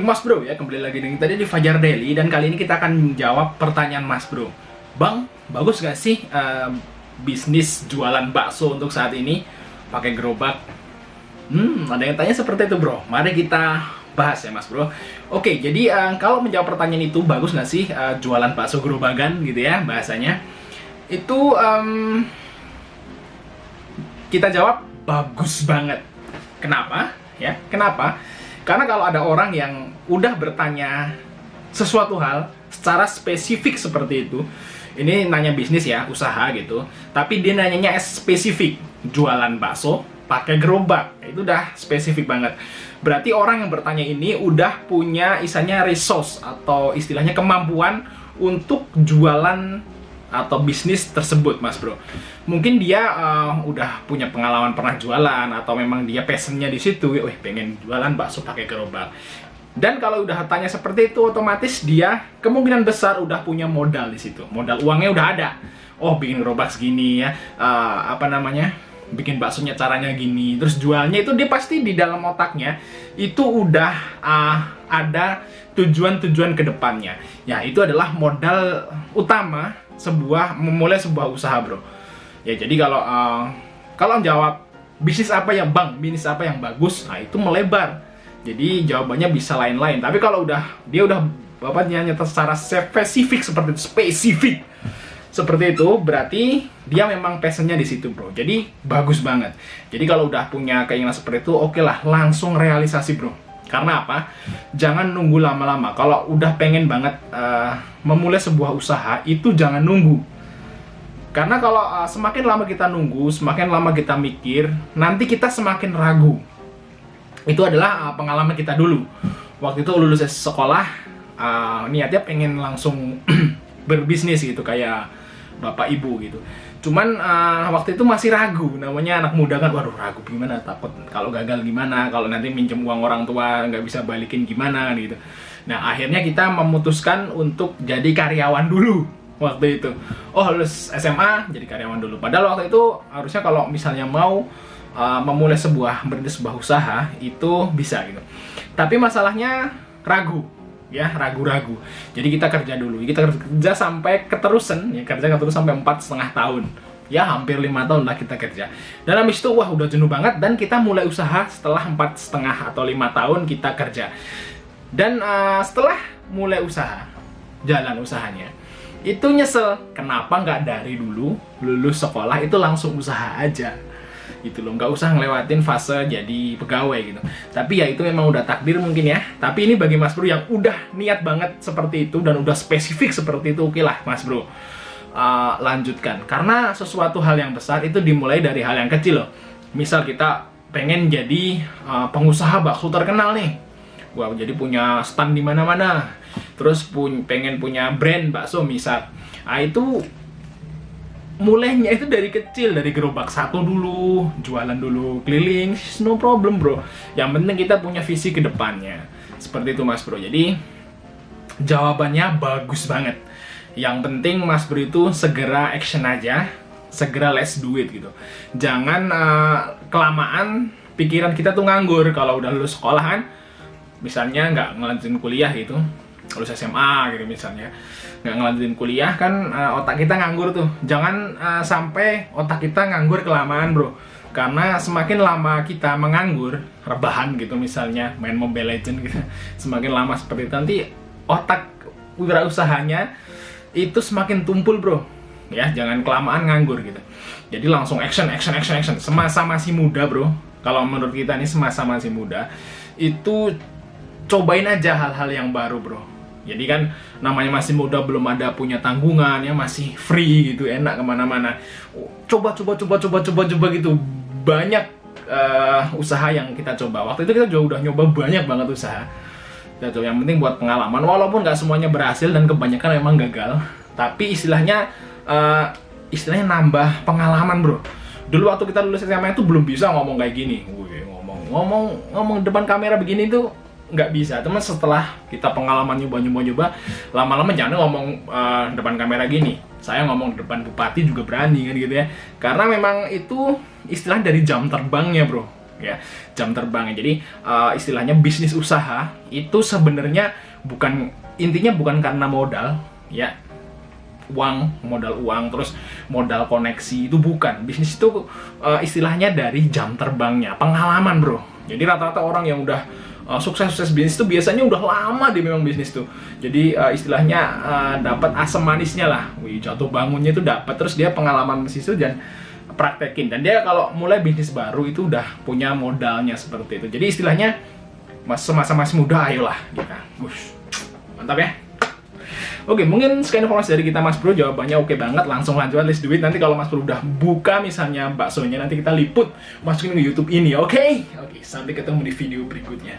Assalamualaikum Mas Bro ya, kembali lagi dengan tadi di Fajar Daily. Dan kali ini kita akan menjawab pertanyaan Mas Bro. Bang, bagus gak sih bisnis jualan bakso untuk saat ini pakai gerobak? Ada yang tanya seperti itu bro. Mari kita bahas ya Mas Bro. Oke, jadi kalau menjawab pertanyaan itu, bagus gak sih jualan bakso gerobakan gitu ya bahasanya? Itu kita jawab bagus banget. Kenapa? Ya, kenapa? Karena kalau ada orang yang udah bertanya sesuatu hal secara spesifik seperti itu, ini nanya bisnis ya, usaha gitu, tapi dia nanyanya spesifik, jualan bakso pakai gerobak, itu udah spesifik banget. Berarti orang yang bertanya ini udah punya istilahnya resource atau istilahnya kemampuan untuk jualan atau bisnis tersebut Mas Bro. Mungkin dia udah punya pengalaman pernah jualan, atau memang dia passionnya di situ, pengen jualan bakso pakai gerobak. Dan kalau udah tanya seperti itu, otomatis dia kemungkinan besar udah punya modal di situ. Modal uangnya udah ada. Oh, bikin gerobak segini ya, bikin baksonya caranya gini, terus jualnya itu dia pasti di dalam otaknya itu udah ada tujuan-tujuan ke depannya. Ya, itu adalah modal utama memulai sebuah usaha, bro. Ya, jadi kalau jawab bisnis apa yang bisnis apa yang bagus, nah itu melebar. Jadi jawabannya bisa lain-lain. Tapi kalau dia udah nyata secara spesifik seperti itu, berarti dia memang passionnya di situ, bro. Jadi bagus banget. Jadi kalau udah punya keinginan seperti itu, oke lah, langsung realisasi, bro. Karena apa? Jangan nunggu lama-lama. Kalau udah pengen banget memulai sebuah usaha, itu jangan nunggu. Karena kalau semakin lama kita nunggu, semakin lama kita mikir, nanti kita semakin ragu. Itu adalah pengalaman kita dulu. Waktu itu lulus sekolah, niatnya pengen langsung berbisnis gitu, kayak bapak ibu gitu. Cuman waktu itu masih ragu, namanya anak muda kan, waduh ragu gimana, takut kalau gagal gimana, kalau nanti minjem uang orang tua nggak bisa balikin gimana kan gitu. Nah, akhirnya kita memutuskan untuk jadi karyawan dulu waktu itu. Oh, lulus SMA jadi karyawan dulu. Padahal waktu itu harusnya kalau misalnya mau memulai berintis sebuah usaha itu bisa gitu. Tapi masalahnya ragu. Ya, ragu-ragu. Jadi kita kerja dulu. Kita kerja sampai keterusan, ya kerja sampai 4,5 tahun. Ya, hampir 5 tahun lah kita kerja. Dan habis itu, wah udah jenuh banget, dan kita mulai usaha setelah 4,5 atau 5 tahun kita kerja. Dan setelah mulai usaha, jalan usahanya, itu nyesel. Kenapa nggak dari dulu lulus sekolah itu langsung usaha aja? Gitu loh, nggak usah ngelewatin fase jadi pegawai gitu. Tapi ya itu memang udah takdir mungkin ya. Tapi ini bagi Mas Bro yang udah niat banget seperti itu dan udah spesifik seperti itu, oke lah Mas Bro, lanjutkan. Karena sesuatu hal yang besar itu dimulai dari hal yang kecil loh. Misal kita pengen jadi pengusaha bakso terkenal nih, wah jadi punya stand di mana-mana, terus pengen punya brand bakso misal. Itu mulainya itu dari kecil, dari gerobak satu dulu, jualan dulu, keliling, no problem bro. Yang penting kita punya visi ke depannya. Seperti itu Mas Bro. Jadi jawabannya bagus banget. Yang penting Mas Bro itu segera action aja, segera let's do it gitu. Jangan kelamaan pikiran kita tuh nganggur. Kalau udah lulus sekolah kan, misalnya nggak ngelanjutin kuliah gitu, lulus SMA gitu misalnya, nggak ngelanjutin kuliah kan, otak kita nganggur tuh. Jangan sampai otak kita nganggur kelamaan bro. Karena semakin lama kita menganggur, rebahan gitu misalnya, main Mobile Legends gitu, semakin lama seperti itu, nanti otak wirausahanya itu semakin tumpul bro. Ya, jangan kelamaan nganggur gitu. Jadi langsung action. Semasa masih muda bro, kalau menurut kita nih semasa masih muda, itu cobain aja hal-hal yang baru bro. Jadi kan namanya masih muda, belum ada punya tanggungan ya, masih free gitu, enak kemana-mana. Coba gitu. Banyak usaha yang kita coba. Waktu itu kita juga udah nyoba banyak banget usaha. Kita coba, yang penting buat pengalaman. Walaupun nggak semuanya berhasil dan kebanyakan memang gagal, tapi istilahnya nambah pengalaman bro. Dulu waktu kita lulus SMA itu belum bisa ngomong kayak gini. Ngomong depan kamera begini tuh nggak bisa. Teman, setelah kita pengalaman nyoba, lama-lama jangan ngomong depan kamera gini. Saya ngomong depan bupati juga berani kan gitu ya. Karena memang itu istilah dari jam terbangnya bro. ya, jam terbangnya. Jadi istilahnya bisnis usaha itu sebenarnya intinya bukan karena modal, ya, modal uang, terus modal koneksi, itu bukan. Bisnis itu istilahnya dari jam terbangnya, pengalaman bro. Jadi rata-rata orang yang udah sukses bisnis itu biasanya udah lama dia memang bisnis tuh. Jadi istilahnya dapat asam manisnya lah. Jatuh bangunnya itu dapat, terus dia pengalaman bisnis itu dan praktekin, dan dia kalau mulai bisnis baru itu udah punya modalnya seperti itu. Jadi istilahnya masa masih muda, ayolah kita. Mantap ya. Oke, mungkin sekian informasi dari kita Mas Bro, jawabannya oke banget, langsung lanjut, let's do it. Nanti kalau Mas Bro udah buka misalnya baksonya, nanti kita liput masukin ke YouTube ini, oke? Oke, sampai ketemu di video berikutnya.